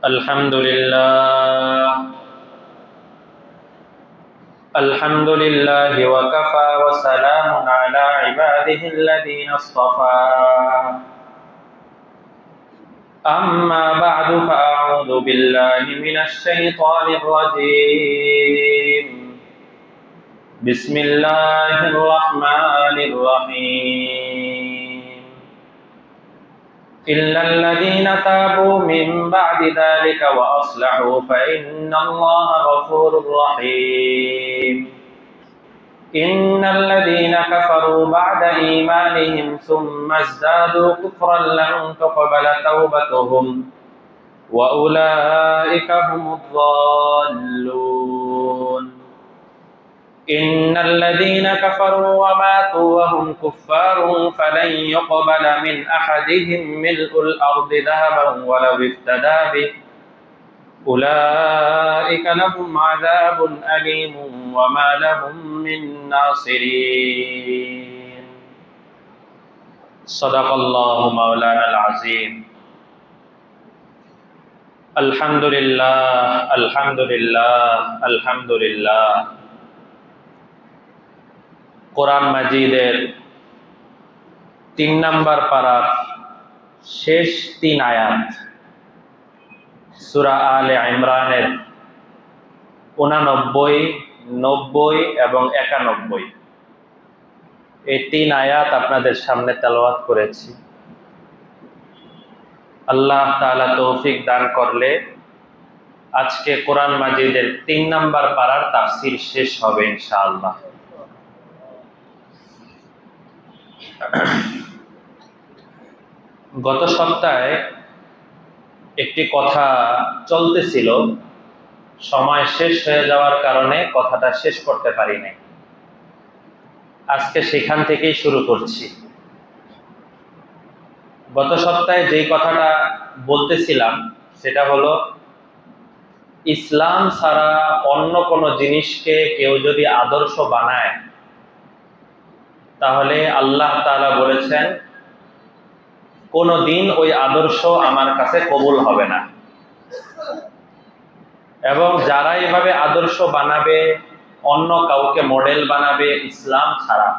الحمد لله الحمد لله وكفى وسلام على عباده الذين اصطفى أما بعد فأعوذ بالله من الشيطان الرجيم بسم الله الرحمن الرحيم إلا الذين تابوا من بعد ذلك وأصلحوا فإن الله غفور رحيم إن الذين كفروا بعد إيمانهم ثم ازدادوا كفرا لن تقبل توبتهم وأولئك هم الضالون إن الذين كفروا وماتوا وهم كفار فلن يقبل من أحدهم ملء الأرض ذهبا ولو افتدى به أولئك لهم عذاب أليم وما لهم من ناصرين صدق الله مولانا العظيم الحمد لله الحمد لله الحمد لله কোরআন মাজিদের ৩ নম্বর পারার শেষ ৩ আয়াত সূরা আলে ইমরানের ৮৯, ৯০ এবং ৯১ এই ৩ আয়াত আপনাদের সামনে তেলাওয়াত করেছি। আল্লাহ তাআলা তৌফিক দান করলে আজকে কোরআন মাজিদের ৩ নম্বর পারার তাফসীর শেষ হবে ইনশাআল্লাহ। গত সপ্তাহে একটি কথা চলতেছিল, সময় শেষ হয়ে যাওয়ার কারণে কথাটা শেষ করতে পারি নাই। আজকে সেখান থেকেই শুরু করছি। গত সপ্তাহে যেই কথাটা বলতেছিলাম সেটা হলো, ইসলাম ছাড়া অন্য কোনো জিনিসকে কেউ যদি আদর্শ বানায় তাহলে আল্লাহ তাআলা বলেছেন কোনদিন ওই আদর্শ আমার কাছে কবুল হবে না। এবং যারা এভাবে আদর্শ বানাবে, অন্য কাউকে মডেল বানাবে ইসলাম ছাড়া,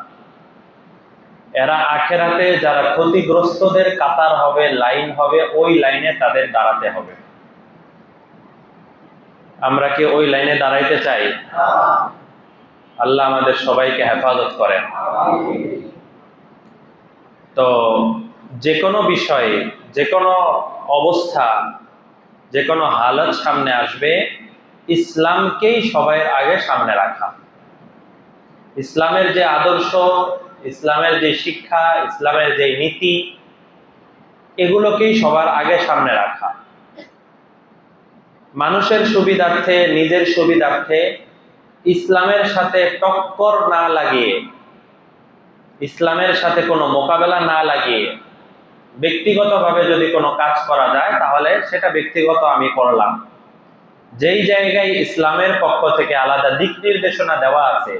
এরা আখিরাতে যারা ক্ষতিগ্রস্তদের কাতার হবে, লাইন হবে, ওই লাইনে তাদের দাঁড়াতে হবে। আমরা কি ওই লাইনে দাঁড়াইতে চাই? আল্লাহ আমাদের সবাইকে হেফাজত করেন। তো যে কোনো বিষয়ে, যে কোনো অবস্থা, যে কোনো হালত সামনে আসবে, ইসলামকেই সবার আগে সামনে রাখা। ইসলামের যে আদর্শ, ইসলামের যে শিক্ষা, ইসলামের যে নীতি, এগুলোকেই সবার আগে সামনে রাখা। মানুষের সুবিধার্থে, নিজের সুবিধার্থে ইসলামের সাথে টক্কর না লাগিয়ে, ইসলামের সাথে কোনো মোকাবেলা না লাগিয়ে ব্যক্তিগতভাবে যদি কোনো কাজ করা যায় তাহলে সেটা ব্যক্তিগত আমি করলাম। যেই জায়গায় ইসলামের পক্ষ থেকে আলাদা দিক নির্দেশনা দেওয়া আছে,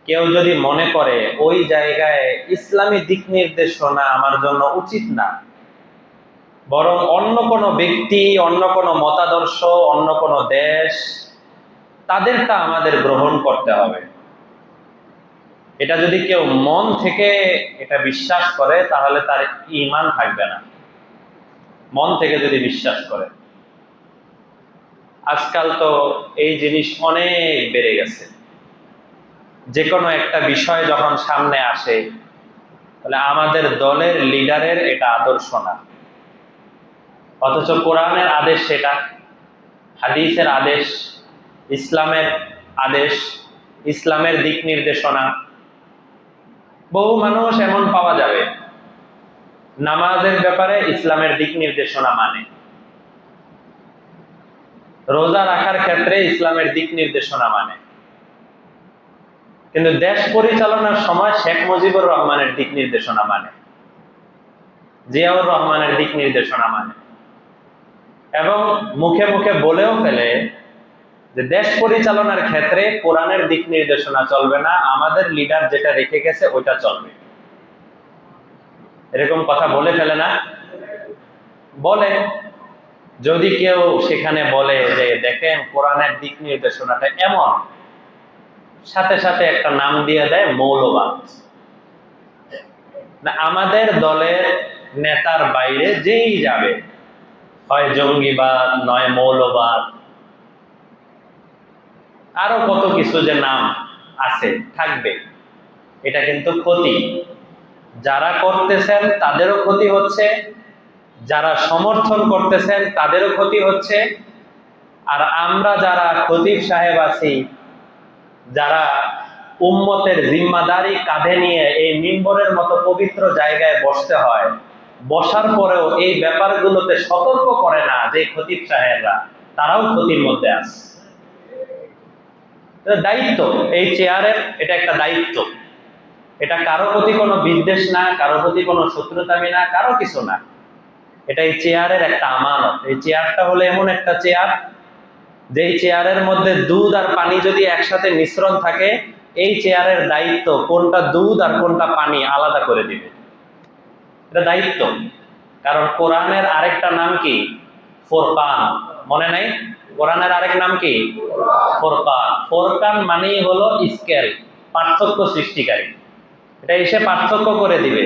কেউ যদি মনে করে ওই জায়গায় ইসলামী দিক নির্দেশনা আমার জন্য উচিত না, বরং অন্য কোনো ব্যক্তি, অন্য কোনো মতাদর্শ, অন্য কোনো দেশ, তাদেরটা আমাদের গ্রহণ করতে হবে, এটা যদি কেউ মন থেকে এটা বিশ্বাস করে তাহলে তার ঈমান থাকবে না। মন থেকে যদি বিশ্বাস করে, আজকাল তো এই জিনিস অনেক বেড়ে গেছে। যে কোনো একটা বিষয় যখন সামনে আসে তাহলে আমাদের দলের লিডারের এটা আদর্শ না, অথচ কোরআনের আদেশ সেটা, হাদিসের আদেশ, ইসলামের আদেশ, ইসলামের দিক নির্দেশনা। বহু মানুষ এমন পাওয়া যাবে নামাজের ব্যাপারে ইসলামের দিক নির্দেশনা মানে, রোজা রাখার ক্ষেত্রে ইসলামের দিক নির্দেশনা মানে, কিন্তু দেশ পরিচালনার সময় শেখ মুজিবুর রহমানের দিক নির্দেশনা মানে, জিয়াউর রহমানের দিক নির্দেশনা মানে, এবং মুখে মুখে বলেও ফেলে যে দেশ পরিচালনার ক্ষেত্রে কোরআনের দিক নির্দেশনা চলবে না, আমাদের লিডার যেটা রেখে গেছে ওইটা চলবে। এরকম কথা বলে ফেলে না? বলে। যদি কেউ সেখানে বলে যে দেখেন কোরআনের দিক নির্দেশনাটা এমন, সাথে সাথে একটা নাম দিয়ে দেয় মৌলবাদ। না, আমাদের দলের নেতার বাইরে যেই যাবে, হয় জঙ্গিবাদ নয় মৌলবাদ, আরো কত কিছু যে নাম আছে থাকবে, এটা কিন্তু ক্ষতি। যারা করতেছেন তাদেরও ক্ষতি হচ্ছে, যারা সমর্থন করতেছেন তাদেরও ক্ষতি হচ্ছে। আর আমরা যারা খতিব সাহেব আছি, যারা উম্মতের জিম্মাদারি কাঁধে নিয়ে এই মিম্বরের মতো পবিত্র জায়গায় বসতে হয়, বসার পরেও এই ব্যাপারগুলোতে সতর্ক করে না যে খতিব সাহেবরা, তারাও ক্ষতির মধ্যে আছে। দায়িত্ব এই চেয়ারের, এটা একটা দায়িত্ব। এটা কারো প্রতি কোনো বিদ্বেষ না, কারো প্রতি কোনো শত্রুতামি না, কারো কিছু না। এটা এই চেয়ারের একটা আমানত। এই চেয়ারটা হলো এমন একটা চেয়ার, যেই চেয়ারের মধ্যে দুধ আর পানি যদি একসাথে মিশ্রণ থাকে, এই চেয়ারের দায়িত্ব কোনটা দুধ আর কোনটা পানি আলাদা করে দিবে। এটা দায়িত্ব। কারণ কোরআনের আরেকটা নাম কি? ফুরকান। মনে নাই? কোরআনের আরেক নাম কি? ফুরকান। ফুরকান মানেই হলো স্কেল, পার্থক্য সৃষ্টিকারী। এটা এসে পার্থক্য করে দিবে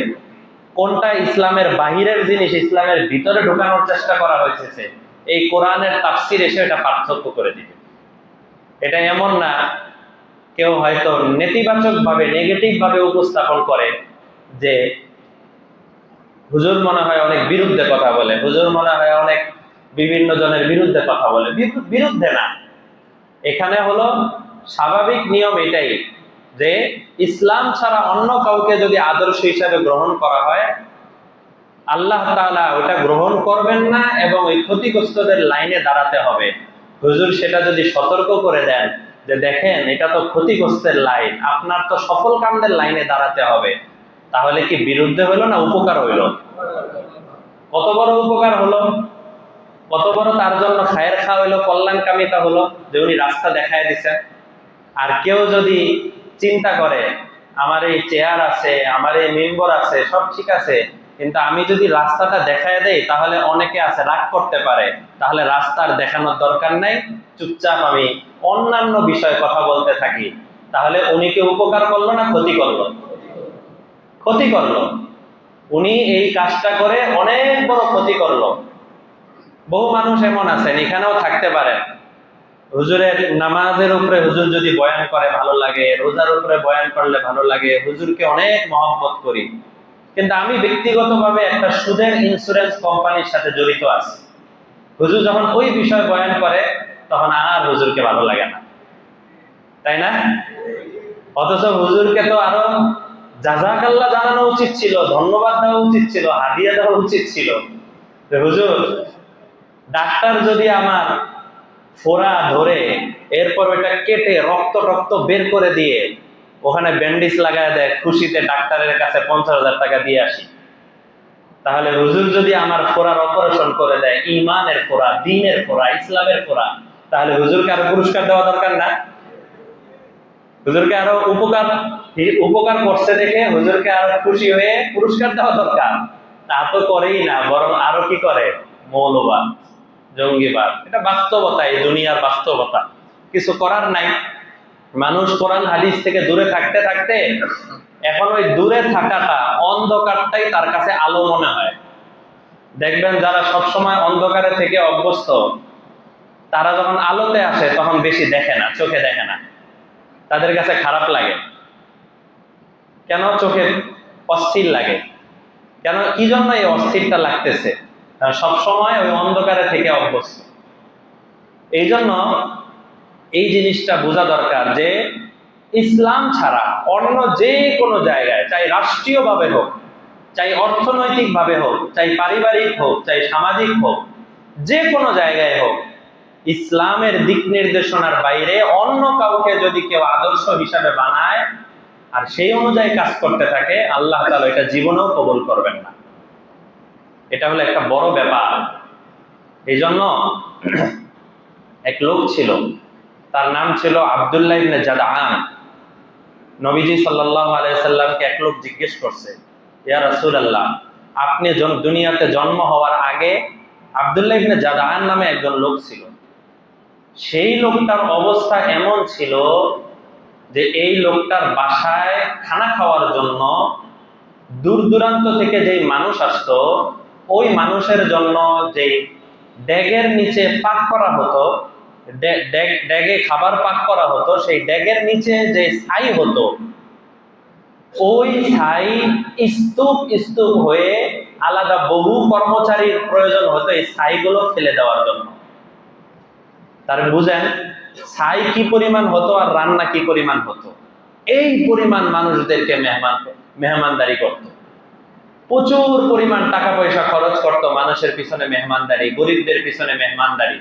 কোনটা ইসলামের বাহিরের জিনিস ইসলামের ভিতরে ঢোকানোর চেষ্টা করা হয়েছে। এই কোরআনের তাফসীর এসে এটা পার্থক্য করে দিবে। এটা এমন না কেউ হয়তো নেতিবাচক ভাবে, নেগেটিভ ভাবে উপস্থাপন করে যে হুজুর মনে হয় অনেক বিরুদ্ধে কথা বলে, হুজুর মনে হয় অনেক বিভিন্ন জনের বিরুদ্ধে কথা বলে। বিরুদ্ধে না, এখানে হলো স্বাভাবিক নিয়ম এটাই যে ইসলাম ছাড়া অন্য কাউকে যদি আদর্শ হিসাবে গ্রহণ করা হয়, আল্লাহ তাআলা ওটা গ্রহণ করবেন না এবং ওই ক্ষতিগ্রস্তদের লাইনে দাঁড়াতে হবে। হুজুর সেটা যদি সতর্ক করে দেন যে দেখেন এটা তো ক্ষতিগ্রস্তের লাইন, আপনার তো সফল কামদের লাইনে দাঁড়াতে হবে, তাহলে কি বিরুদ্ধে হইল না উপকার হইল? কত বড় উপকার হলো, কত বড় তার জন্য খায়ের খা হইলো, কল্যাণকামিতা হলো যে উনি রাস্তা দেখায় দিচ্ছেন। আর কেউ যদি চিন্তা করে আমার এই চেয়ার আছে, আমার এই মেম্বর আছে, সব ঠিক আছে, কিন্তু আমি যদি রাস্তাটা দেখায় দেই তাহলে অনেকে আছে রাগ করতে পারে, তাহলে রাস্তার দেখানোর দরকার নাই, চুপচাপ আমি অন্যান্য বিষয়ে কথা বলতে থাকি, তাহলে উনি কি উপকার করলো না ক্ষতি করলো? ক্ষতি করলো। উনি এই কাজটা করে অনেক বড় ক্ষতি করলো। বহু মানুষ এমন আছেন, এখানেও থাকতে পারেন, হুজুরের নামাজের উপরে হুজুর যদি বয়ান করে ভালো লাগে, রোজার উপরে বয়ান করলে ভালো লাগে, হুজুরকে অনেক মহব্বত করি, কিন্তু আমি ব্যক্তিগতভাবে একটা সুদের ইন্স্যুরেন্স কোম্পানির সাথে জড়িত আছি। হুজুর যখন ওই বিষয় বয়ান করে তখন আর হুজুরকে ভালো লাগে না, তাই না? অথচ হুজুরকে তো আরো জাযাকাল্লাহ জানানো উচিত ছিল, ধন্যবাদ দেওয়া উচিত ছিল, হাদিয়া দেওয়া উচিত ছিল যে হুজুর, ডাক্তার যদি আমার ফোড়া ধরে এরপর ওইটা কেটে রক্ত টক্ত বের করে দিয়ে ওখানে ব্যান্ডেজ লাগায় দেয়, খুশিতে ডাক্তারের কাছে 50,000 টাকা দিয়ে আসি, তাহলে হুজুর যদি আমার ফোড়ার অপারেশন করে দেয়, ইমানের ফোড়া, দ্বীনের ফোড়া, ইসলামের ফোড়া, তাহলে হুজুরকে আরো পুরস্কার দেওয়া দরকার না? হুজুরকে আরো উপকার উপকার করছে দেখে হুজুরকে আরো খুশি হয়ে পুরস্কার দেওয়া দরকার। তা তো করেই না, বরং আরো কি করে? মৌলবাদ, জঙ্গিবাদ। এটা বাস্তবতা, এই দুনিয়ার বাস্তবতা, কিছু করার নাই। মানুষ কোরআন হাদিস থেকে দূরে থাকতে থাকতে এখন ওই দূরে থাকাটা, অন্ধকারটাই তার কাছে আলো মনে হয়। দেখবেন যারা সবসময় অন্ধকারে থেকে অভ্যস্ত, তারা যখন আলোতে আসে তখন বেশি দেখে না, চোখে দেখে না, তাদের কাছে খারাপ লাগে। কেন চোখে অস্থির লাগে? কেন, কি জন্য এই অস্থিরটা লাগতেছে? সব সময় ওই অন্ধকারে থেকে অভ্যস্ত। এই জন্য এই জিনিসটা বোঝা দরকার যে ইসলাম ছাড়া অন্য যে কোনো জায়গায়, চাই রাষ্ট্রীয়ভাবে হোক, চাই অর্থনৈতিক ভাবে হোক, চাই পারিবারিক হোক, চাই সামাজিক হোক, যে কোনো জায়গায় হোক, ইসলামের দিক নির্দেশনার বাইরে অন্য কাউকে যদি কেউ আদর্শ হিসাবে বানায় আর সেই অনুযায়ী কাজ করতে থাকে, আল্লাহ তাআলা এটা জীবনেও কবুল করবেন না। এটা হলো একটা বড় ব্যাপার। এই জন্য এক লোক ছিল, তার নাম ছিল আব্দুল্লাহ ইবনে জাদআন। নবীজি সাল্লাল্লাহু আলাইহি সাল্লামকে এক লোক জিজ্ঞেস করছে, ইয়া রাসূলুল্লাহ, আপনি দুনিয়াতে জন্ম হওয়ার আগে আব্দুল্লাহ ইবনে জাদান নামে একজন লোক ছিল। সেই লোকটার অবস্থা এমন ছিল যে এই লোকটার বাসায় খানা খাওয়ার জন্য দূর দূরান্ত থেকে যেই মানুষ আসতো, ওই মানুষের জন্য যেই ড্যাগের নিচে পাক করা হতো, ড্যাগে খাবার পাক করা হতো, সেই ড্যাগের নিচে যে ছাই হতো, ওই ছাই স্তূপ স্তূপ হয়ে আলাদা বহু কর্মচারীর প্রয়োজন হতো এই ছাইগুলো ফেলে দেওয়ার জন্য। তার বুঝেন ছাই কি পরিমাণ হতো আর রান্না কি পরিমাণ হতো। এই পরিমাণ মানুষদেরকে মেহমানদারি করত, প্রচুর পরিমাণ টাকা পয়সা খরচ করত মানুষের পিছনে মেহমানদারি, গরিবদের পিছনে মেহমানদারি।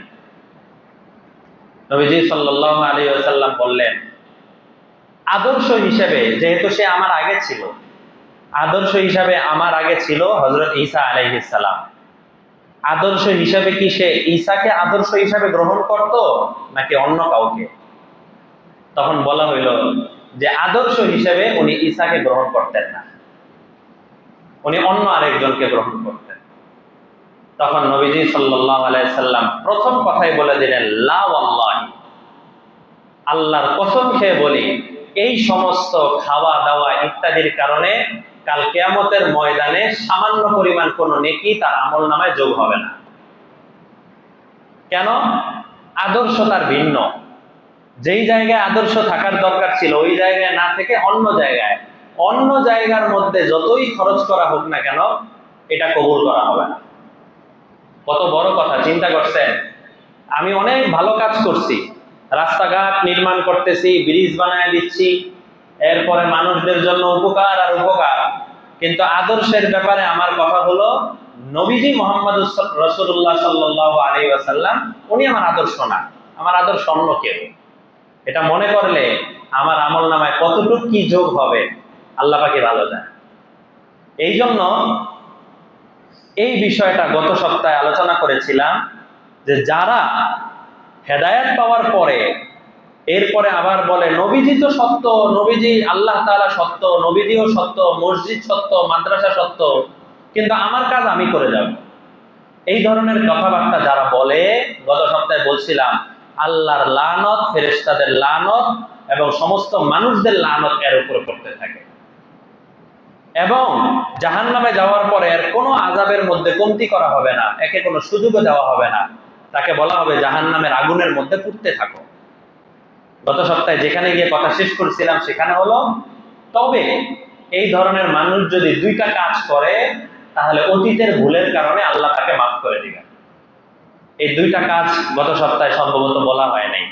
নবীজি সাল্লাল্লাহু আলাইহি ওয়াসাল্লাম বললেন, আদর্শ হিসেবে, যেহেতু সে আমার আগে ছিল, আদর্শ হিসাবে আমার আগে ছিল হযরত ঈসা আলাইহিস সালাম। আদর্শ হিসাবে কি সে ঈসাকে আদর্শ হিসাবে গ্রহণ করত নাকি অন্য কাউকে? তখন বলা হইল যে আদর্শ হিসেবে উনি ঈসাকে গ্রহণ করতেন না, উনি অন্য আরেকজনকে গ্রহণ করতেন। তখন নবীজি সাল্লাল্লাহু আলাইহি সাল্লাম প্রথম কথাই বলে দিলেন, লা ওয়াল্লাহি, আল্লাহর কসম খেয়ে বলি, এই সমস্ত খাওয়া দাওয়া ইত্যাদির কারণে কাল কিয়ামতের ময়দানে সামান্য পরিমাণ কোনো নেকি তার আমলনামায় যোগ হবে না। কেন? আদর্শ তার ভিন্ন। যেই জায়গায় আদর্শ থাকার দরকার ছিল ওই জায়গায় না থেকে অন্য জায়গার মধ্যে যতই খরচ করা হোক না কেন, এটা কবুল করা হবে না। কত বড় কথা চিন্তা করছেন? আমি অনেক ভালো কাজ করছি, রাস্তাঘাট নির্মাণ করতেছি, ব্রিজ বানায় দিচ্ছি, এরপরে মানুষদের জন্য উপকার আর উপকার, কিন্তু আদর্শের ব্যাপারে আমার কথা হলো নবীজি মুহাম্মদ রাসূলুল্লাহ সাল্লাল্লাহু আলাইহি ওয়াসাল্লাম উনি আমার আদর্শ না, আমার আদর্শ অন্য কেউ। এটা মনে করলে আমার আমলনামায় কতটুকু কি যোগ হবে আল্লাহ পাকই ভালো জানে। এই জন্য এই বিষয়টা গত সপ্তাহে আলোচনা করেছিলাম যে যারা হেদায়েত পাওয়ার পরে এরপরে আবার বলে নবীজি তো সত্য, নবীজি আল্লাহ তাআলা সত্য, নবীজিও সত্য, মসজিদ সত্য, মাদ্রাসা সত্য, কিন্তু আমার কাজ আমি করে যাব, এই ধরনের কথাবার্তা যারা বলে, গত সপ্তাহে বলছিলাম আল্লাহর লানত, ফেরেশতাদের লানত এবং সমস্ত মানুষদের লানত এর উপর পড়তে থাকে এবং জাহান্নামে যাওয়ার পরে এর কোনো আযাবের মধ্যে কমতি করা হবে না, একে কোনো সুযোগও দেওয়া হবে না, তাকে বলা হবে জাহান্নামের আগুনের মধ্যে পুড়তে থাকো। গত সপ্তাহে যেখানে গিয়ে কথা শেষ করেছিলাম সেখানে হলো, তবে এই ধরনের মানুষ যদি দুইটা কাজ করে তাহলে অতীতের ভুলের কারণে আল্লাহ তাকে মাফ করে দিবেন। এই দুইটা কাজ গত সপ্তাহে সম্ভবত বলা হয় নাই।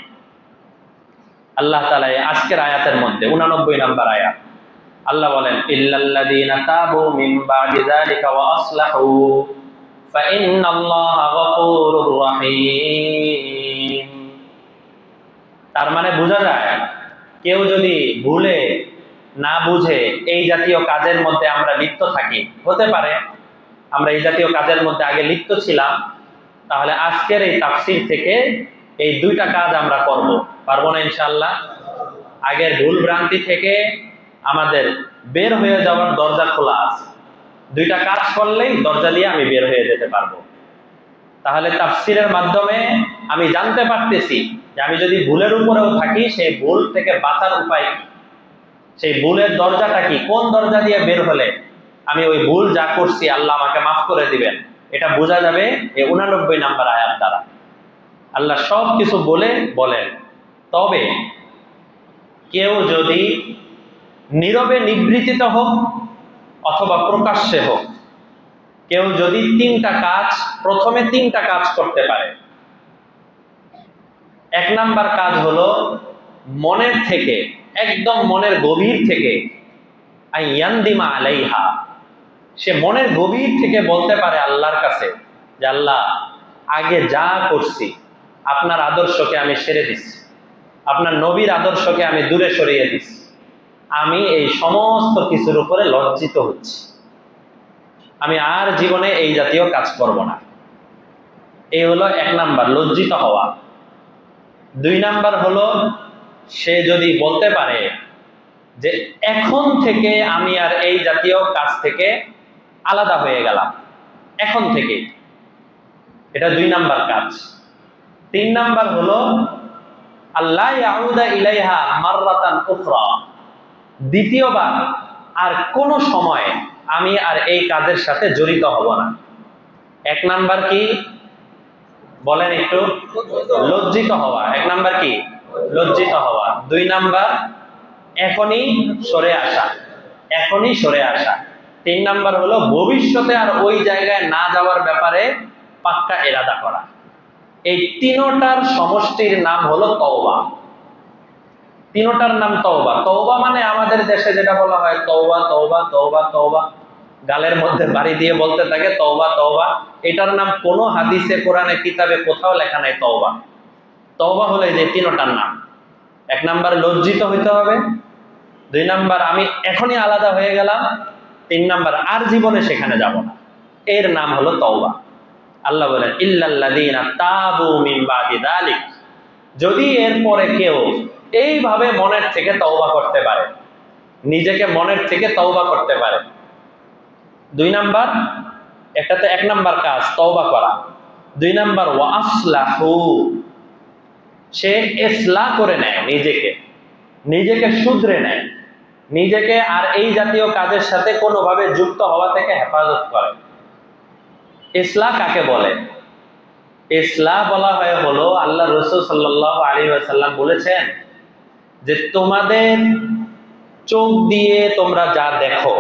আল্লাহ তাআলা আজকের আয়াতের মধ্যে 89 নম্বর আয়াত আল্লাহ বলেন, ইল্লাল্লাযীনা তাবু মিন বাদি যালিকা ওয়া আসলাহু ফাইন্নাল্লাহা গফুরুর রহিম। তার মানে বোঝা যায় কেউ যদি ভুলে না বুঝে এই জাতীয় কাজের মধ্যে আমরা লিপ্ত থাকি, হতে পারে আমরা এই জাতীয় কাজের মধ্যে আগে লিপ্ত ছিলাম, তাহলে আজকের এই তাফসীর থেকে এই দুইটা কাজ আমরা করব, পারবো না ইনশাআল্লাহ? আগের ভুল ভ্রান্তি থেকে আমাদের বের হয়ে যাওয়ার দরজা খোলা আছে, দুইটা কাজ করলেই দরজা দিয়ে আমি বের হয়ে যেতে পারবো। তাহলে তাফসীরের মাধ্যমে আমি জানতে পারতেছি যে আমি যদি ভুলের উপরেও থাকি সেই ভুল থেকে বাঁচার উপায় কি, সেই ভুলের দরজাটা কি, কোন দরজা দিয়ে বের হলে আমি ওই ভুল যা করছি আল্লাহ আমাকে মাফ করে দিবেন, এটা বোঝা যাবে এই 89 নম্বর আয়াত দ্বারা। আল্লাহ সব কিছু বলেন, তবে কেউ যদি নীরবে নিবৃত্তিত হোক অথবা প্রকাশ্যে হোক, কেউ যদি প্রথমে তিনটা কাজ করতে পারে। এক নাম্বার কাজ হলো মনের থেকে, একদম মনের গভীর থেকে, আইয়ান্দিমা আলাইহা, সে মনের গভীর থেকে বলতে পারে আল্লাহর কাছে যে আল্লাহ, আগে যা করছি আপনার আদর্শকে আমি ছেড়ে দিচ্ছি, আপনার নবীর আদর্শকে আমি দূরে সরিয়ে দিচ্ছি, আমি এই সমস্ত কিছুর উপরে লজ্জিত হচ্ছি, আমি আর জীবনে এই জাতীয় কাজ করব না। এই হলো এক নাম্বার, লজ্জিত হওয়া। দুই নাম্বার হলো সে যদি বলতে পারে যে এখন থেকে আমি আর এই জাতীয় কাজ থেকে আলাদা হয়ে গেলাম, এখন থেকে এটা 2 নাম্বার কাজ। 3 নাম্বার হলো আল্লাহ ইয়াউদা ইলাইহা মাররাতান উখরা, দ্বিতীয়বার আর কোন সময় আমি আর এই কাজের সাথে জড়িত হব না। 1 নাম্বার কি বলেন একটু? লজ্জিত হওয়া। 1 নাম্বার কি? লজ্জিত হওয়া। 2 নাম্বার এখনই সরে আসা, এখনই সরে আসা। 3 নাম্বার হলো ভবিষ্যতে আর ওই জায়গায় না যাওয়ার ব্যাপারে পাক্কা ইরাদা করা। এই তিনটার সমষ্টির নাম হলো তওবা। তিনটার নাম তওবা। তওবা মানে আমাদের দেশে যেটা বলা হয় তওবা তওবা তওবা তওবা, গালের মধ্যে বাড়ি দিয়ে বলতে থাকে তওবা তওবা। এটার নাম কোনো হাদিসে কোরআনে কিতাবে কোথাও লেখা নাই তওবা। তওবা হলো এই যে তিনটার নাম। 1 নাম্বার লজ্জিত হইতে হবে, 2 নাম্বার আমি এখনই আলাদা হয়ে গেলাম, 3 নাম্বার আর জীবনে সেখানে যাব না। এর নাম হলো তওবা। আল্লাহ বলেন ইল্লাল্লাযীনা তাবু মিন বাদি যালিক, যদি এরপরে কেউ এইভাবে মনের থেকে তওবা করতে পারে, নিজেকে মনের থেকে তওবা করতে পারে। 2 নাম্বার, এটাতে 1 নাম্বার কাজ তওবা করা। 2 নাম্বার ওয়া আসলাহু, সে ইসলাহ করে নেয়, নিজেকে নিজেকে শুধরে নেয়, নিজেকে আর এই জাতীয় কাজের সাথে কোনোভাবে যুক্ত হওয়া থেকে হেফাজত করে। ইসলাহ কাকে বলে? ইসলাহ বলা হয় হলো আল্লাহ রাসূল সাল্লাল্লাহু আলাইহি ওয়াসাল্লাম বলেছেন যে তোমাদের চোখ দিয়ে তোমরা যা দেখো,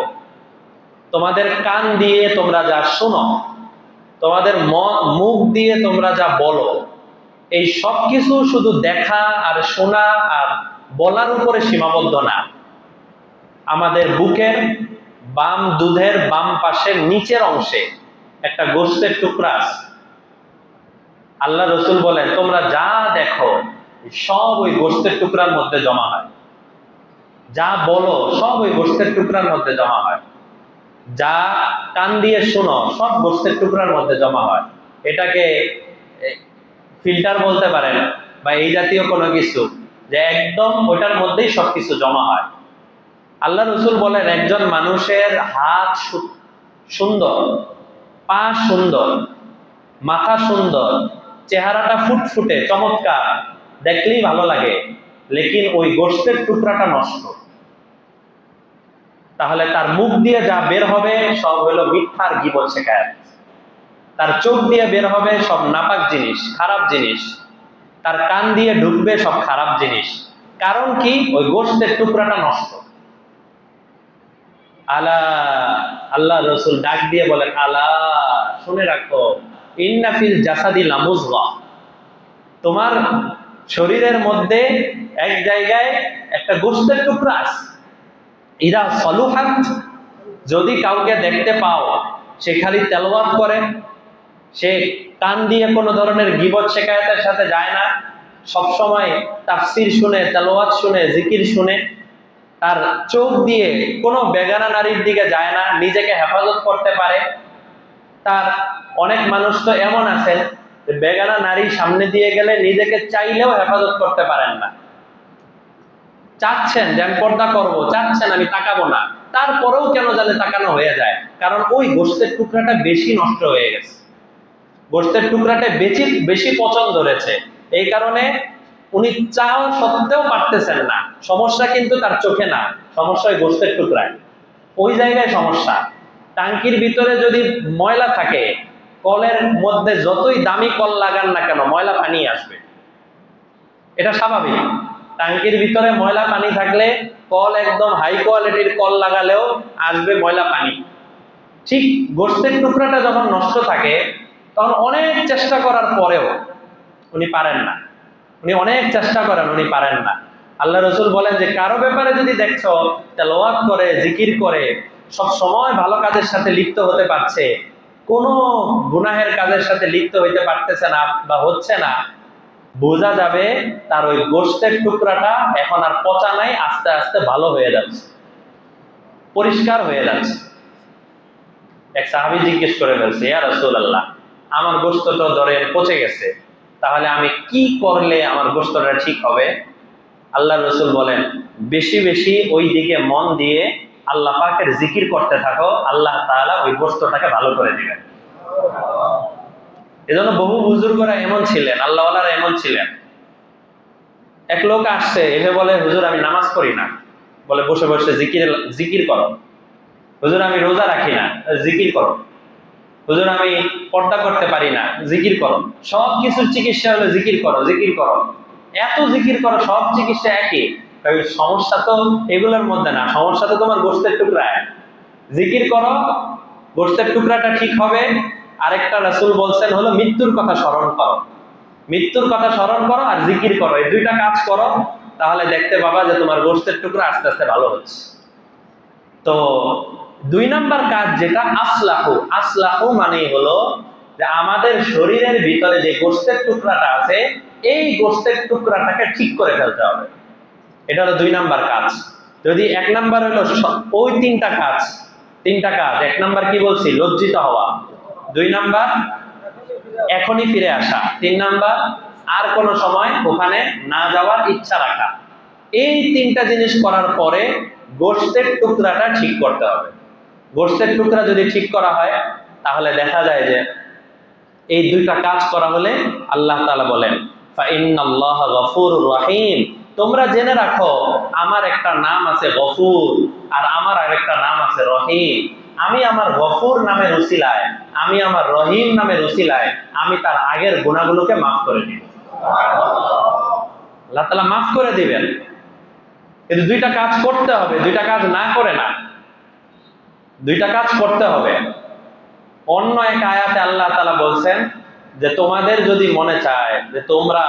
তোমাদের কান দিয়ে তোমরা যা শোনো, তোমাদের মুখ দিয়ে তোমরা যা বলো, এই সব কিছু শুধু দেখা আর শোনা আর বলার উপরে সীমাবদ্ধ না। আমাদের বুকের বাম দুধের বাম পাশের নিচের অংশে একটা গোশতের টুকরা আছে। আল্লাহ রসুল বলেন তোমরা যা দেখো সব ওই গোশতের টুকরার মধ্যে জমা হয়, যা বলো সব ওই গোশতের টুকরার মধ্যে জমা হয়, যা কান দিয়ে শোনো সব গোশতের টুকরার মধ্যে জমা হয়। এটাকে ফিল্টার বলতে পারেন বা এই জাতীয় কোনো কিছু, যে একদম ওটার মধ্যেই সবকিছু জমা হয়। আল্লাহ রসুল বলেন একজন মানুষের হাত সুন্দর, পা সুন্দর, মাথা সুন্দর, চেহারাটা ফুটফুটে চমৎকার, দেখলেই ভালো লাগে, লেকিন ওই গোশতের টুকরাটা নষ্ট। তাহলে তার মুখ দিয়ে যা বের হবে সব হলো মিথ্যার গীবত শিকায়াত, তার চোখ দিয়ে বের হবে সব নাপাক জিনিস, খারাপ জিনিস, তার কান দিয়ে ঢুকবে সব খারাপ জিনিস। কারণ কি? ওই গোশতের টুকরাটা নষ্ট। আলা, আল্লাহ রসুল ডাক দিয়ে বলেন আলা, শুনে রাখো, ইন্না ফিল জাসাদি লামুযগা, তোমার শরীরের মধ্যে এক জায়গায় একটা গোশতের টুকরা আছে। ইরা সলুহাত, যদি কাউকে দেখতে পাও সে খালি তেলাওয়াত করে, সে কান দিয়ে কোনো ধরনের গীবত শিকায়াতের সাথে যায় না, সব সময় তাফসীর শুনে, তেলাওয়াত শুনে, জিকির শুনে, তার চোখ দিয়ে কোনো বেগানা নারীর দিকে যায় না, নিজেকে হেফাজত করতে পারে। তার অনেক মানুষ তো এমন আছে যে বেগানা নারী সামনে দিয়ে গেলে নিজেকে চাইলেও হেফাজত করতে পারেন না, চাচ্ছেন যে আমি পর্দা করবো, চাচ্ছেন আমি তাকাবো না, তারপরেও কেন জানে তাকানো হয়ে যায়। কারণ ওই গোশতের টুকরাটা বেশি নষ্ট হয়ে গেছে, গোশতের টুকরাটা বেশি পচন ধরেছে, এই কারণে উনি চাও সত্ত্বেও পারতেছেন না। সমস্যা কিন্তু তার চোখে না, সমস্যা ওই গোশতের টুকরায়, ওই জায়গায় সমস্যা। টাঙ্কির ভিতরে যদি ময়লা থাকে, কলের মধ্যে যতই দামি কল লাগান না কেন ময়লা পানি আসবে, এটা স্বাভাবিক। টাঙ্কির ভিতরে ময়লা পানি থাকলে কল একদম হাই কোয়ালিটির কল লাগালেও আসবে ময়লা পানি। ঠিক গোশতের টুকরাটা যখন নষ্ট থাকে তখন অনেক চেষ্টা করার পরেও উনি পারেন না, উনি অনেক চেষ্টা করেন, উনি পারেন না। আল্লাহ রসুল বলেন যে কারো ব্যাপারে যদি দেখছো তেলাওয়াত করে, জিকির করে, সব সময় ভালো কাজের সাথে লিপ্ত হতে পারছে, কোনো গুনাহের কাজের সাথে লিপ্ত হইতে পারতেছে না বা হচ্ছে না, বোঝা যাবে তার ওই গোশতের টুকরাটা এখন আর পচা নাই, আস্তে আস্তে ভালো হয়ে যাচ্ছে, পরিষ্কার হয়ে যাচ্ছে। এক সাহাবী জিজ্ঞেস করে ফেলছে, ইয়া রাসূলুল্লাহ, আমার গোশতটা ধরেন পচে গেছে, তাহলে আমি কি করলে আমার গোশতটা ঠিক হবে? আল্লাহ রসুল বলেন বেশি বেশি ওই দিকে মন দিয়ে আল্লাহ পাকের জিকির করতে থাকো, আল্লাহ তাআলা ওই গোশতটাকে ভালো করে দিবেন। এজন্য বহু বুজুর্গরা এমন ছিলেন, আল্লাহওয়ালারা এমন ছিলেন। এক লোক আসছে, এসে বলে, হুজুর আমি নামাজ পড়ি না। বলে বসে বসে জিকির করো। হুজুর আমি রোজা রাখি না, জিকির করো। হুজুর আমি পর্দা করতে পারি না, জিকির করো। সব কিছুর চিকিৎসা হলো জিকির করো, জিকির করো। এত জিকির করো, সব চিকিৎসা একই। সমস্যা তো এগুলোর মধ্যে না, সমস্যা তো তোমার গোশতের টুকরায়। জিকির করো, গোশতের টুকরাটা ঠিক হবে। আরেকটা রাসূল বলছেন হলো মৃত্যুর কথা স্মরণ করো। মৃত্যুর কথা স্মরণ করো আর জিকির করো, এই দুইটা কাজ করো, তাহলে দেখতে পাবা যে তোমার গোশতের টুকরা আস্তে আস্তে ভালো হচ্ছে। তো 2 নাম্বার কাজ যেটা আসলাহু, আসলাহু মানে হলো যে আমাদের শরীরের ভিতরে যে গোশতের টুকরাটা আছে, এই গোশতের টুকরাটাকে ঠিক করে ফেলতে হবে। এটা হলো 2 নাম্বার কাজ। যদি 1 নাম্বার হলো ওই তিনটা কাজ, 1 নাম্বার কি বলছি, লজ্জিত হওয়া। 2 নাম্বার এখনই ফিরে আসা। 3 নাম্বার আর কোন সময় ওখানে না যাওয়ার ইচ্ছা রাখা। এই 3টা জিনিস করার পরে গোশতের টুকরাটা ঠিক করতে হবে। গোশতের টুকরা যদি ঠিক করা হয়, তাহলে দেখা যায় যে এই 2টা কাজ করা হলে আল্লাহ তাআলা বলেন ফাইন্নাল্লাহা গফুরুর রহিম, তোমরা জেনে রাখো আমার একটা নাম আছে গফুর, আর আমার আরেকটা নাম আছে রহিম। আমি আমার গফুর নামের উসিলায়, আমি আমার রহিম নামের উসিলায় আমি তার আগের গুনাহগুলোকে মাফ করে দিব। আল্লাহ তাআলা মাফ করে দিবেন। কিন্তু 2টা কাজ করতে হবে, 2টা কাজ না করে না, 2টা কাজ করতে হবে। অন্য এক আয়াতে আল্লাহ তাআলা বলছেন যে তোমাদের যদি মনে চায় যে তোমরা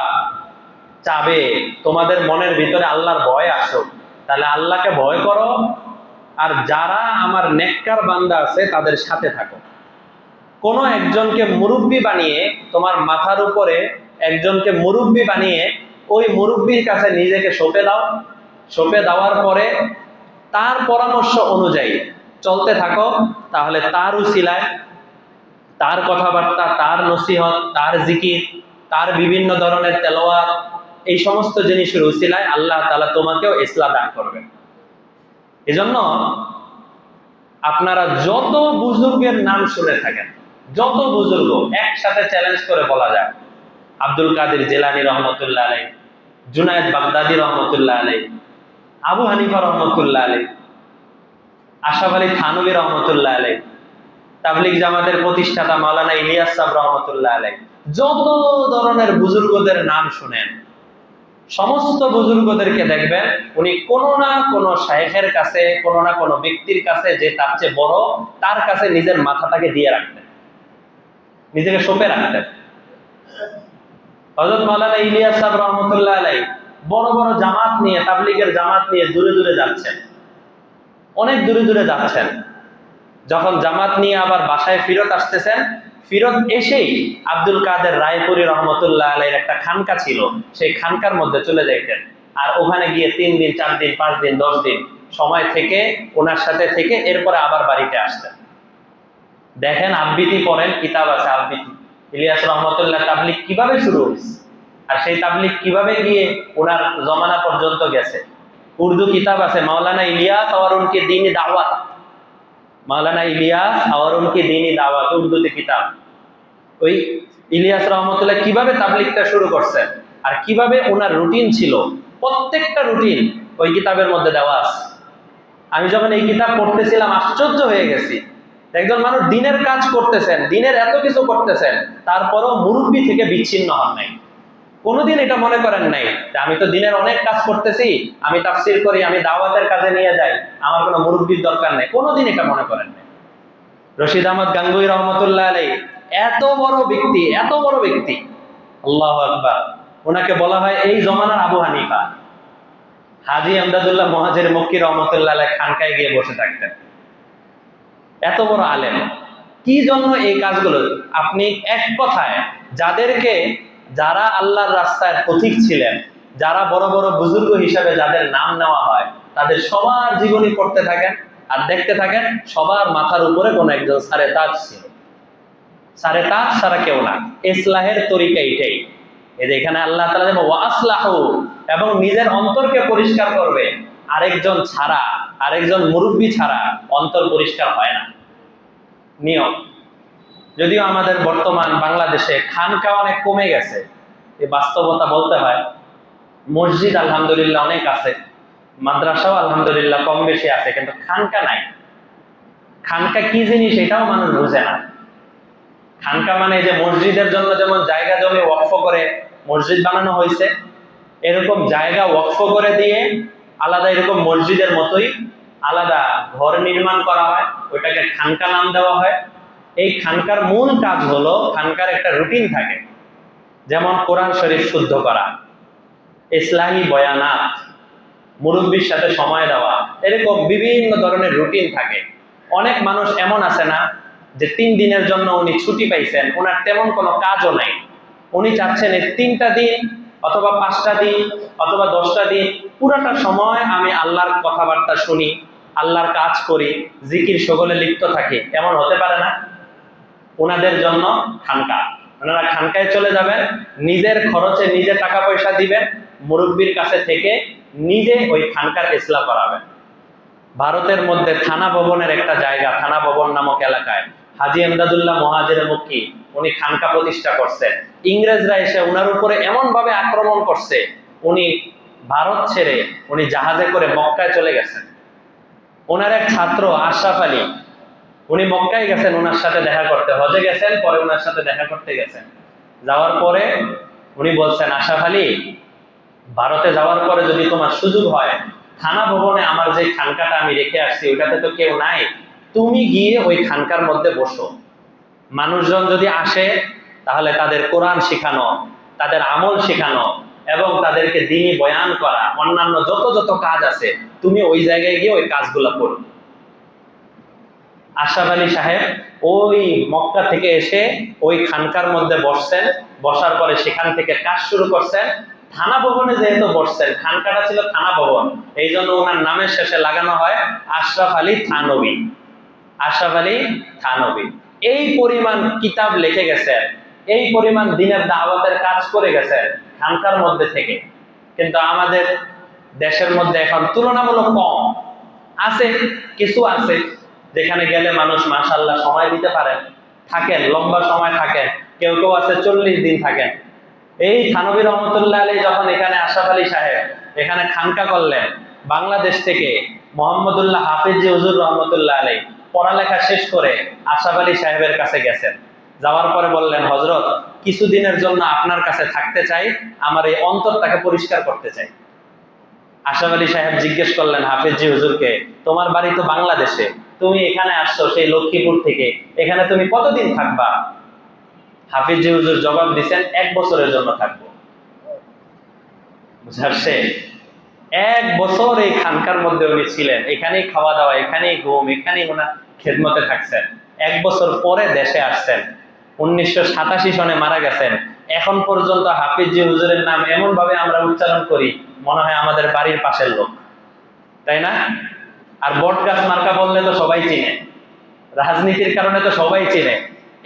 চাবে তোমাদের মনের ভিতরে আল্লাহর ভয় আসুক, তাহলে আল্লাহকে ভয় করো, আর যারা আমার নেককার বান্দা আছে তাদের সাথে থাকো। কোন একজনকে মুরব্বি বানিয়ে, তোমার মাথার উপরে একজনকে মুরব্বি বানিয়ে ওই মুরব্বির কাছে নিজেকে সঁপে দাও। সঁপে দেওয়ার পরে তার পরামর্শ অনুযায়ী চলতে থাকো, তাহলে তার উসিলায়, তার কথাবার্তা, তার নসিহত, তার জিকির, তার বিভিন্ন ধরনের তেলাওয়াত, এই সমস্ত জিনিসের উসিলায় আল্লাহ তাআলা তোমাকেও ইসলাহ দান করবেন। এজন্য আপনারা যত বুজুর্গের নাম শুনে থাকেন, যত বুজুর্গ একসাথে চ্যালেঞ্জ করে বলা যায়, আব্দুল কাদের জিলানী রহমতুল্লাহ আলাইহি, জুনায়েদ বাগদাদী রহমতুল্লাহ আলাইহি, আবু হানিফা রহমতুল্লাহ আলাইহি, আশরাফ আলী থানভী রহমতুল্লাহ আলাইহি, তাবলিগ জামাতের প্রতিষ্ঠাতা মাওলানা ইলিয়াস সাহেব রহমতুল্লাহ আলাইহি, যত ধরনের বুজুর্গদের নাম শুনেন, সমস্ত বুজুর্গদেরকে দেখবেন উনি কোনো না কোনো শায়েখের কাছে, কোনো না কোনো ব্যক্তির কাছে যে তার চেয়ে বড়, তার কাছে নিজের মাথাটাকে দিয়ে রাখতেন, নিজেকে সঁপে রাখতেন। হযরত মাওলানা ইলিয়াস সাহেব রহমতুল্লাহ আলাইহি বড় বড় জামাত নিয়ে, তাবলিগের জামাত নিয়ে দূরে দূরে যাচ্ছেন, অনেক দূরে দূরে যাচ্ছেন। যখন জামাত নিয়ে আবার বাসায় ফিরত আসতেছেন, ফিরত এসেই আব্দুল কাদের রায়পুরী রহমতুল্লাহ আলাইহির একটা খানকা ছিল, সেই খানকার মধ্যে চলে যাইতেন, আর ওখানে গিয়ে 3 দিন 4 দিন 5 দিন 10 দিন সময় থেকে ওনার সাথে থেকে এরপরে আবার বাড়িতে আসতেন। দেখেন আবৃত্তি পড়েন, কিতাব আছে আবৃত্তি, ইলিয়াস রহমতুল্লাহ তাবলিগ কিভাবে শুরু হয়েছে, আর সেই তাবলিগ কিভাবে গিয়ে ওনার জমানা পর্যন্ত গেছে। উর্দু কিতাব আছে মাওলানা ইলিয়াস और उनके दीनी दावत, মাওলানা ইলিয়াস और उनके दीनी दावत, উর্দুতে কিতাব। ওই ইলিয়াস রহমতুল্লাহ কিভাবে তাবলিগটা শুরু করছেন আর কিভাবে ওনার রুটিন ছিল, প্রত্যেকটা রুটিন ওই কিতাবের মধ্যে দেওয়া আছে। আমি যখন এই কিতাব পড়তেছিলাম আশ্চর্য হয়ে গেছি। একজন মানুষ দিনের কাজ করতেছেন, দিনের এত কিছু করতেছেন, তারপরও মুরব্বি থেকে বিচ্ছিন্ন হন নাই। কোনোদিন এটা মনে করেন নাই যে আমি তো দিনের অনেক কাজ করতেছি, আমি তাফসীর করি, আমি দাওয়াতের কাজে নিয়ে যাই, আমার কোনো মুরব্বির দরকার নেই, কোনোদিন এটা মনে করেন নাই। রশিদ আহমদ গাঙ্গুহি রহমতুল্লাহ আলাইহি এত বড় ব্যক্তি, এত বড় ব্যক্তি, আল্লাহু আকবার, ওনাকে বলা হয় এই জমানার আবু হানিফা। হাজী আমদাদুল্লাহ মুহাজির মক্কি রহমতুল্লাহ আলাইহি খানকায় গিয়ে বসে থাকতেন। এত বড় আলেম, কি জন্য এই কাজগুলো? আপনি এক কথায় যাদেরকে, যারা আল্লাহর রাস্তায় পথিক ছিলেন, যারা বড় বড় বুজুর্গ হিসাবে যাদের নাম নেওয়া হয়, তাদের সবার জীবনী পড়তে থাকেন আর দেখতে থাকেন, সবার মাথার উপরে কোন একজন সারে তাজ ছিল। সারে তাজ ছাড়া কেউ না। ইসলাহের তরিকা এটাই। এই যে এখানে আল্লাহ তাআলা যে ওয়া আসলাহু, এবং নিজের অন্তরকে পরিষ্কার করবে, আরেকজন ছাড়া, আরেকজন মুরব্বি ছাড়া অন্তর পরিষ্কার হয় না, নিয়ম। যদিও আমাদের বর্তমান বাংলাদেশে খানকা অনেক কমে গেছে, এই বাস্তবতা বলতে হয়। মসজিদ আলহামদুলিল্লাহ অনেক আছে, মাদ্রাসাও আলহামদুলিল্লাহ কম বেশি আছে, কিন্তু খানকা নাই। খানকা কি জিনিস এটাও মানুষ বুঝে না। খানকা মানে যে মসজিদের জন্য যেমন জায়গা জমি ওয়াকফ করে মসজিদ বানানো হয়েছে, এরকম জায়গা ওয়াকফ করে দিয়ে আলাদা এরকম মসজিদের মতোই আলাদা ঘর নির্মাণ করা হয়, ওইটাকে খানকা নাম দেওয়া হয়। এই খানকার মূল কাজ হলো, খানকার একটা রুটিন থাকে, যেমন কোরআন শরীফ শুদ্ধ করা, ইসলামী বয়ানাত, মুরব্বীর সাথে সময় দেওয়া, এরকম বিভিন্ন ধরনের রুটিন থাকে। অনেক মানুষ এমন আছে না যে 3 দিনের জন্য উনি ছুটি পাইছেন, ওনার তেমন কোনো কাজও নাই, উনি চাচ্ছেন এই 3টা দিন অথবা 5টা দিন অথবা 10টা দিন পুরাটা সময় আমি আল্লাহর কথাবার্তা শুনি, আল্লাহর কাজ করি, জিকির সকলে লিপ্ত থাকি। এমন হতে পারে না? ওনাদের জন্য খানকা, ওনারা খানকায় চলে যাবেন, নিজের খরচে নিজে টাকা পয়সা দিবেন, মুরব্বীর কাছে থেকে নিজে ওই খানকার ইসলাহ করাবেন। ভারতের মধ্যে থানা ভবনের একটা জায়গা, থানা ভবন নামক এলাকায় হাজী এমদাদুল্লাহ মুহাজির মক্কি উনি খানকা প্রতিষ্ঠা করছেন। ইংরেজরা এসে উনার উপরে এমন ভাবে আক্রমণ করছে, উনি ভারত ছেড়ে উনি জাহাজে করে মক্কায় চলে গেছেন। ওনার এক ছাত্র আশরাফ আলী, উনি মক্কায় গেছেন ওনার সাথে দেখা করতে, হজে গেছেন, পরে ওনার সাথে দেখা করতে গেছেন। যাওয়ার পরে উনি বলছেন, আশরাফ আলী, ভারতে যাওয়ার পরে যদি তোমার সুযোগ হয়, থানা ভবনে আমার যে খানকাটা আমি রেখে আসছি ওইটাতে তো কেউ নাই, তুমি গিয়ে ওই খানকার মধ্যে বসো। মানুষজন যদি আসে তাহলে তাদের কোরআন শেখানো, তাদের আমল শেখানো এবং তাদেরকে দ্বীনি বয়ান করা, অন্যান্য যত যত কাজ আছে, তুমি ওই জায়গায় গিয়ে ওই কাজগুলো করো। আশরাফ আলী সাহেব ওই মক্কা থেকে এসে ওই খানকার মধ্যে বসছেন, বসার পরে সেখান থেকে কাজ শুরু করছেন। থানা ভবনে যেহেতু বসছেন, খানকাটা ছিল থানা ভবন, এই জন্য ওনার নামের শেষে লাগানো হয় আশরাফ আলী থানবী। আশরাফ আলী থানবী এই পরিমাণ কিতাব লিখে গেছেন, এই পরিমাণ দিনের দাওয়াতের কাজ করে গেছেন খানকার মধ্যে থেকে। কিন্তু আমাদের দেশের মধ্যে এখন তুলনামূলক কম আছে, কিছু আছে যেখানে গেলে মানুষ মাশাআল্লাহ সময় দিতে পারেন, থাকেন, লম্বা সময় থাকেন, কেউ কেউ আছে 40 দিন থাকেন। এই থানবী রহমতুল্লাহ আলী যখন এখানে আশরাফ আলী সাহেব এখানে খানকা করলেন, বাংলাদেশ থেকে মোহাম্মদুল্লাহ হাফিজ জি হুজুর রহমতুল্লাহ আলী পড়ালেখা শেষ করে আশরাফ আলী সাহেবের কাছে গেছেন। যাওয়ার পরে বললেন, হযরত, কিছুদিনের জন্য আপনার কাছে থাকতে চাই, আমার এই অন্তরটাকে পরিষ্কার করতে চাই। আশরাফ আলী সাহেব জিজ্ঞেস করলেন হাফিজ জি হুজুরকে, তোমার বাড়ি তো বাংলাদেশে, তুমি এখানে আসছো সেই লক্ষ্মীপুর থেকে, এখানে তুমি কতদিন থাকবা? হাফিজ জি হুজুর জবাব দিচ্ছেন, 1 বছরের জন্য থাকবো। বুঝাচ্ছে 1 বছর এই খানকার মধ্যে উনি ছিলেন, এখানেই খাওয়া দাওয়া, এখানেই ঘুম, এখানেই ওনার খেদমতে থাকছেন। 1 বছর পরে দেশে আসছেন, 1987 সনে মারা গেছেন। এখন পর্যন্ত হাফিজ জি হুজুরের নাম এমন ভাবে আমরা উচ্চারণ করি মনে হয় আমাদের বাড়ির পাশের লোক, তাই না? আর বট গাছ মার্কা বললে তো সবাই চিনে, রাজনীতির কারণে তো সবাই চিনে।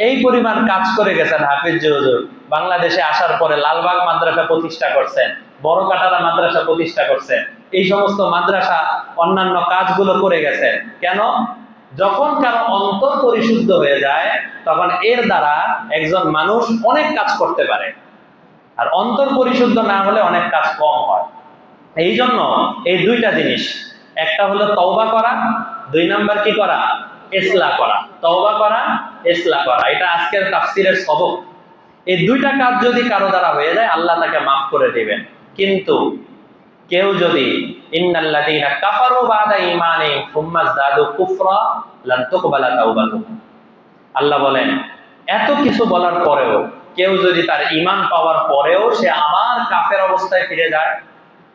এই পরিমাণ কাজ করে গেছেন হাফিজ জি হুজুর। বাংলাদেশে আসার পরে লালবাগ মাদ্রাসা প্রতিষ্ঠা করছেন, বড় কাটারা মাদ্রাসা প্রতিষ্ঠা করছেন, এই সমস্ত মাদ্রাসা অন্যান্য কাজগুলো করে গেছেন। কেন? যখন কারো অন্তর পরিশুদ্ধ হয়ে যায় তখন এর দ্বারা একজন মানুষ অনেক কাজ করতে পারে, আর অন্তর পরিশুদ্ধ না হলে অনেক কাজ কম হয়। এই জন্য এই 2টা জিনিস, একটা হলো তওবা করা, 2 নাম্বার কি করা? ইসলাহ করা। তওবা করা, ইসলাহ করা, এটা আজকের তাফসীরের সবক। এই 2টা কাজ যদি কারো দ্বারা হয়ে যায় আল্লাহ তাকে মাফ করে দিবেন। কিন্তু কেউ যদি ইন্নাল্লাযীনা কাফারু বাদা ঈমানিহিম সুম্মা যাদু কুফরা লান তুকবালা তাওবাতুহুম, আল্লাহ বলেন এত কিছু বলার পরেও কেউ যদি তার ঈমান পাওয়ার পরেও সে আবার কাফের অবস্থায় ফিরে যায়,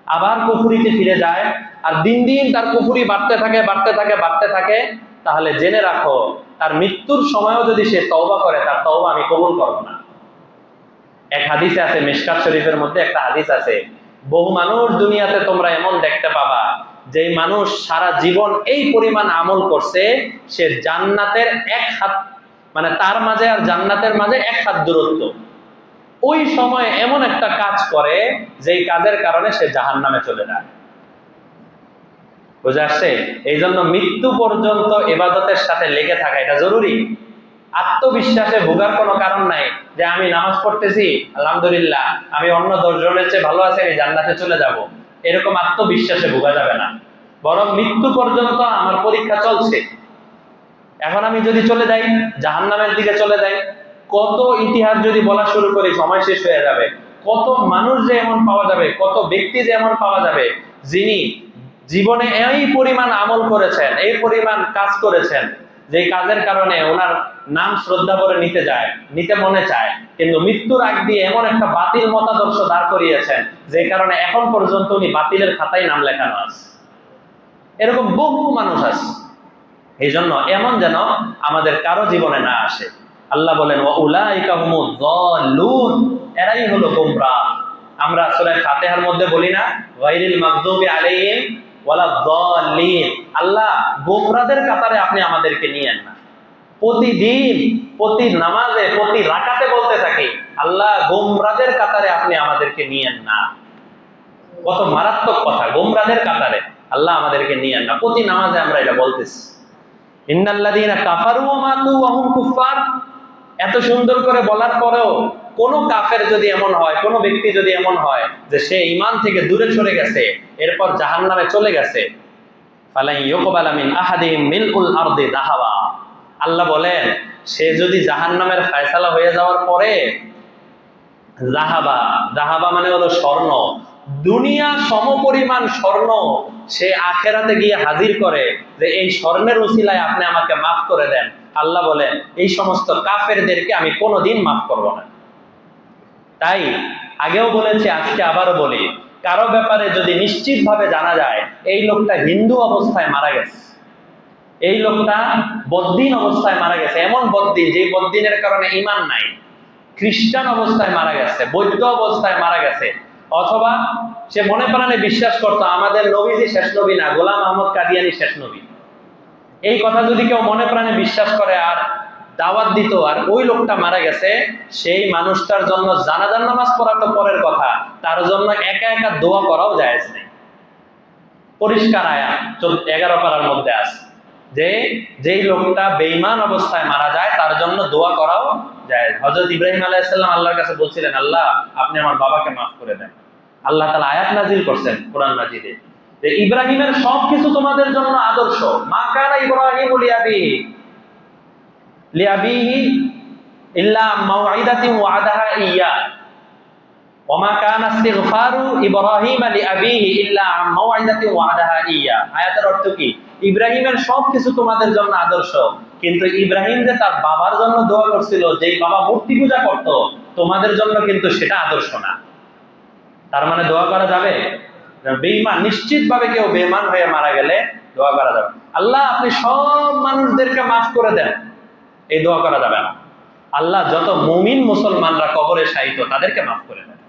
আবার কুফরিতে ফিরে যায়, আর দিন দিন তার কুফরি বাড়তে থাকে বাড়তে থাকে বাড়তে থাকে, তাহলে জেনে রাখো তার মৃত্যুর সময়ও যদি সে তওবা করে, তার তওবা আমি কবুল করব না। এক হাদিসে আছে, মিশকাত শরীফের মধ্যে একটা হাদিস আছে, বহু মানুষ দুনিয়াতে তোমরা এমন দেখতে পাবা যে মানুষ সারা জীবন এই পরিমাণ আমল করছে, সে জান্নাতের 1 হাত, মানে তার মাঝে আর জান্নাতের মাঝে 1 হাত দূরত্ব, ওই সময় এমন একটা কাজ করে যেই কাজের কারণে সে জাহান্নামে চলে যায়। বুঝে আসছে? এই জন্য মৃত্যু পর্যন্ত ইবাদতের সাথে লেগে থাকা এটা জরুরি। আত্মবিশ্বাসে ভোগার কোনো কারণ নাই যে আমি নামাজ পড়তেছি আলহামদুলিল্লাহ, আমি অন্য 10 জনের চেয়ে ভালো আছি, আমি জান্নাতে চলে যাব, এরকম আত্মবিশ্বাসে ভোগা যাবে না। বরং মৃত্যু পর্যন্ত আমার পরীক্ষা চলছে। এখন আমি যদি চলে যাই, জাহান্নামের দিকে চলে যাই, কত ইতিহাস যদি বলা শুরু করি সময় শেষ হয়ে যাবে। কত মানুষ যে এমন পাওয়া যাবে, কত ব্যক্তি যে এমন পাওয়া যাবে যিনি জীবনে এই পরিমাণ আমল করেছেন, এই পরিমাণ কাজ করেছেন, যে কাজের কারণে ওনার নাম শ্রদ্ধা করে নিতে মনে চায়, কিন্তু মৃত্যুর আগ দিয়ে এমন একটা বাতিল মতাদর্শ দাঁড় করিয়েছেন যে কারণে এখন পর্যন্ত উনি বাতিলের খাতায় নাম লেখানো আছে। এরকম বহু মানুষ আছে। এই জন্য এমন যেন আমাদের কারো জীবনে না আসে। আল্লাহ বলেন ওয়াউলাইকা হুমুয যাল্লুন, এরাই হলো গোমরাহ। আমরা সূরা ফাতিহার মধ্যে বলি না গায়রিল মাগদুবি আলাইহিম ওয়ালাদ যাল্লিন, আল্লাহ গোমরাহদের কাতারে আপনি আমাদেরকে নিয়েন না। প্রতিদিন প্রতি নামাজে প্রতি রাকাতে বলতে থাকি আল্লাহ গোমরাহদের কাতারে আপনি আমাদেরকে নিয়েন না। কত মারাত্মক কথা, গোমরাহদের কাতারে আল্লাহ আমাদেরকে নিয়েন না। প্রতি নামাজে আমরা এটা বলতেছি। ইন্নাল্লাযীনা কাফারু ওয়া মাতু ওয়া হুম কুফার, এত সুন্দর করে বলার পরেও কোন কাফের যদি এমন হয়, কোন ব্যক্তি যদি এমন হয় যে সে ঈমান থেকে দূরে সরে গেছে, এরপর জাহান্নামে চলে গেছে, ফালাই ইউকবালা মিন আহাদিহিম মিলউল আরদি যাহাবা, আল্লাহ বলেন সে যদি জাহান্নামের ফয়সালা হয়ে যাওয়ার পরে যাহাবা মানে হলো স্বর্ণ, দুনিয়া সমপরিমাণ স্বর্ণ সে আখেরাতে গিয়ে হাজির করে যে এই স্বর্ণের উসিলায় আপনি আমাকে মাফ করে দেন, আল্লাহ বলেন এই সমস্ত কাফেরদেরকে আমি কোনোদিন মাফ করব না। তাই আগেও বলেছি, আজকে আবারও বলি, কারো ব্যাপারে যদি নিশ্চিতভাবে জানা যায় এই লোকটা হিন্দু অবস্থায় মারা গেছে, এই লোকটা বদ্দিন অবস্থায় মারা গেছে, এমন বদ্দিন যে বদ্দিনের কারণে ঈমান নাই, খ্রিস্টান অবস্থায় মারা গেছে, বৌদ্ধ অবস্থায় মারা গেছে, অথবা সে মনে প্রাণে বিশ্বাস করতো আমাদের নবীজি শেষ নবী না, গোলাম আহমদ কাদিয়ানী শেষ নবী, এই কথা যদি কেউ মনে প্রাণে বিশ্বাস করে আর দাওয়াত দিত, আর ওই লোকটা মারা গেছে, সেই মানুষটার জন্য জানাজার নামাজ পড়া তো পরের কথা, তার জন্য একা একা দোয়া করাও জায়েজ নেই। পরিষ্কার আয়াত 11 পারার মধ্যে আছে যে যেই লোকটা বেঈমান অবস্থায় মারা যায় তার জন্য দোয়া করাও জায়েজ। হযরত ইব্রাহিম আলাইহিস সালাম আল্লাহর কাছে বলছিলেন, আল্লাহ আপনি আমার বাবাকে মাফ করে দেন। আল্লাহ তাআলা আয়াত নাযিল করছেন কোরআন মাজিদে যে ইব্রাহিমের সবকিছু তোমাদের জন্য আদর্শ। মা কানা ইব্রাহিমু লিআবিহি ইল্লা মাউইদাতিন ওয়াদাহা ইয়্যা ওয়া মা কানা ইস্তিগফারু ইব্রাহিম লিআবিহি ইল্লা মাউইদাতিন ওয়াদাহা ইয়্যা। আয়াতের অর্থ কি? ইব্রাহিমের সবকিছু তোমাদের জন্য আদর্শ, কিন্তু ইব্রাহিম যে তার বাবার জন্য দোয়া করছিল, যেই বাবা মূর্তি পূজা করত, তোমাদের জন্য কিন্তু সেটা আদর্শ না। তার মানে দোয়া করা যাবে? বেঈমান, নিশ্চিতভাবে কেউ বেঈমান হয়ে মারা গেলে দোয়া করা যাবে। আল্লাহ আপনি সব মানুষদেরকে মাফ করে দেন, এই দোয়া করা যাবে না। আল্লাহ যত মুমিন মুসলমানরা কবরে শায়িত তাদেরকে মাফ করে দেন,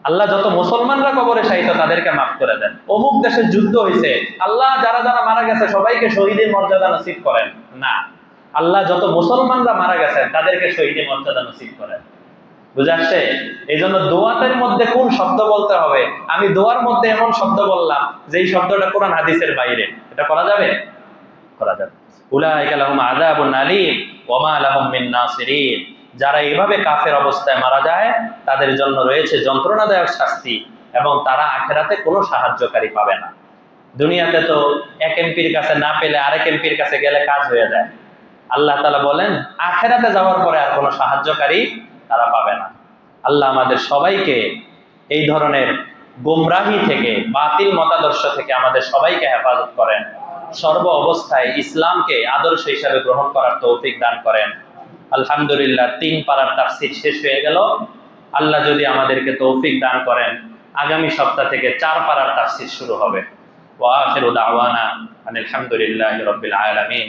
আল্লাহ যত মুসলমানরা কবরে শায়িত তাদেরকে মাফ করে দেন। অমুক দেশের যুদ্ধ হয়েছে, আল্লাহ যারা যারা মারা গেছে সবাইকে শহীদের মর্যাদা নসিব করেন না, আল্লাহ যত মুসলমানরা মারা গেছেন তাদেরকে শহীদের মর্যাদা নসিব করেন। বুঝে আসছে? এই জন্য দোয়াতের মধ্যে কোন শব্দ বলতে হবে, আমি দোয়ার মধ্যে এমন শব্দ বললাম যেই শব্দটা কোরআন হাদিসের বাইরে, এটা করা যাবে? করা যাবে। উলাইকা লাহুম আযাবুন আলীম ওয়া মা লাহুম মিন নাসিরিন, যারা এইভাবে কাফের অবস্থায় মারা যায় তাদের জন্য রয়েছে যন্ত্রণাদায়ক শাস্তি, এবং তারা আখিরাতে কোনো সাহায্যকারী পাবে না। দুনিয়াতে তো এক এমপির কাছে না পেলে আরেক এমপির কাছে গেলে কাজ হয়ে যায়, আল্লাহ তাআলা বলেন আখিরাতে যাওয়ার পরে আর কোনো সাহায্যকারী তারা পাবে না। আল্লাহ আমাদের সবাইকে এই ধরনের গোমরাহি থেকে, বাতিল মতাদর্শ থেকে আমাদের সবাইকে হেফাজত করেন, সর্ব অবস্থায় ইসলামকে আদর্শ হিসাবে গ্রহণ করার তৌফিক দান করেন। আলহামদুলিল্লাহ 3 পারার তাফসীর শেষ হয়ে গেল। আল্লাহ যদি আমাদেরকে তৌফিক দান করেন আগামী সপ্তাহ থেকে 4 পারার তাফসীর শুরু হবে। ওয়া আখিরু দাওয়ানা আলহামদুলিল্লাহি রাব্বিল আলামিন।